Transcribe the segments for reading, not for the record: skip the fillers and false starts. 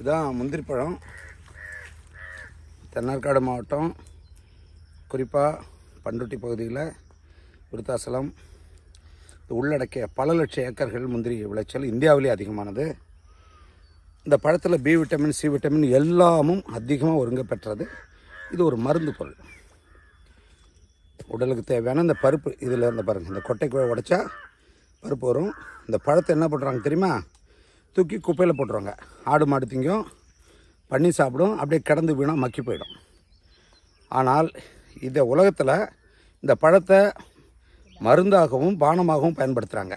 இதுதான் முந்திரி பழம். தென்னார்காடு மாவட்டம், குறிப்பாக பண்ருட்டி பகுதியில் விருத்தாசலம் உள்ளடக்கிய பல லட்சம் ஏக்கர்கள் முந்திரி விளைச்சல் இந்தியாவிலே அதிகமானது. இந்த பழத்தில் பி விட்டமின், சி விட்டமின் எல்லாமும் அதிகமாக ஒருங்க பெற்றது. இது ஒரு மருந்து பொருள். உடலுக்கு தேவையான இந்த பருப்பு இதில் இருந்த பாருங்கள், இந்த கொட்டைக்குள்ளே உடைச்சா பருப்பு வரும். இந்த பழத்தை என்ன பண்ணுறாங்க தெரியுமா? தூக்கி குப்பையில் போட்டுருவாங்க. ஆடு மாடு திங்கும், பண்ணி சாப்பிடும், அப்படியே கிடந்து வீணாக மக்கி போயிடும். ஆனால் இந்த உலகத்தில் இந்த பழத்தை மருந்தாகவும் பானமாகவும் பயன்படுத்துகிறாங்க.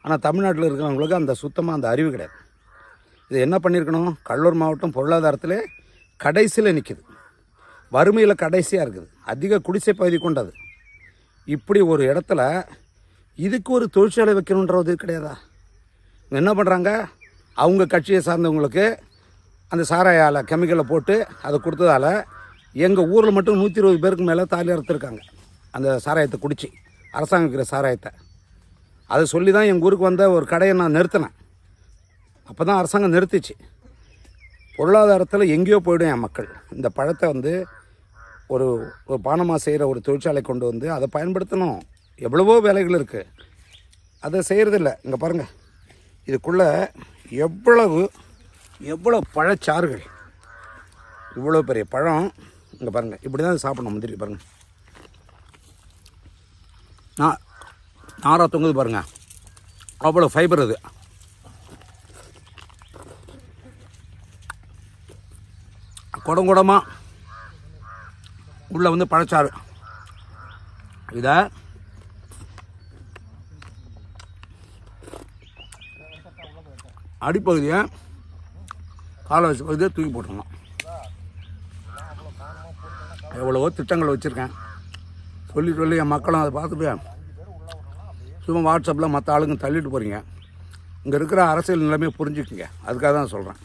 ஆனால் தமிழ்நாட்டில் இருக்கிறவங்களுக்கு அந்த சுத்தமாக அந்த அறிவு கிடையாது. இது என்ன பண்ணியிருக்கணும்? கடலூர் மாவட்டம் பொருளாதாரத்தில் கடைசியில் நிற்கிது, வறுமையில் கடைசியாக இருக்குது, அதிக குடிசை பகுதி கொண்டது. இப்படி ஒரு இடத்துல இதுக்கு ஒரு தொழிற்சாலை வைக்கணுன்றது கிடையாதா? என்ன பண்ணுறாங்க? அவங்க கட்சியை சார்ந்தவங்களுக்கு அந்த சாராய ஆலை கெமிக்கலை போட்டு அதை கொடுத்ததால் எங்கள் ஊரில் மட்டும் 120 பேருக்கு மேலே தாலி அறுத்துருக்காங்க. அந்த சாராயத்தை குடித்து, அரசாங்கம் இருக்கிற சாராயத்தை. அதை சொல்லி தான் எங்கள் ஊருக்கு வந்த ஒரு கடையை நான் நிறுத்தினேன். அப்போ தான் அரசாங்கம் நிறுத்திச்சு. பொருளாதாரத்தில் எங்கேயோ போய்டும் என் மக்கள். இந்த பழத்தை ஒரு பானமாக செய்கிற ஒரு தொழிற்சாலை கொண்டு வந்து அதை பயன்படுத்தணும். எவ்வளவோ வேலைகள் இருக்குது, அதை செய்கிறதில்ல. இங்கே பாருங்கள், இதுக்குள்ளே எவ்வளோ பழச்சாறுகள், இவ்வளோ பெரிய பழம். இங்கே பாருங்கள், இப்படி தான் சாப்பிடணும் முந்திரி. பாருங்கள், நாராக தொங்குது பாருங்கள், அவ்வளோ ஃபைபர். இது குடமாக உள்ளே பழச்சாறு. இதை அடிப்பகுதியை காலை வச்ச பகுதியை தூக்கி போட்டுருணும். எவ்வளவோ திட்டங்கள் வச்சுருக்கேன். சொல்லி என் மக்களும் அதை பார்த்துட்டு சும்மா வாட்ஸ்அப்பில் மற்ற ஆளுங்க தள்ளிட்டு போகிறீங்க. இங்கே இருக்கிற அரசியல் நிலைமையை புரிஞ்சுக்குங்க. அதுக்காக தான் சொல்கிறேன்.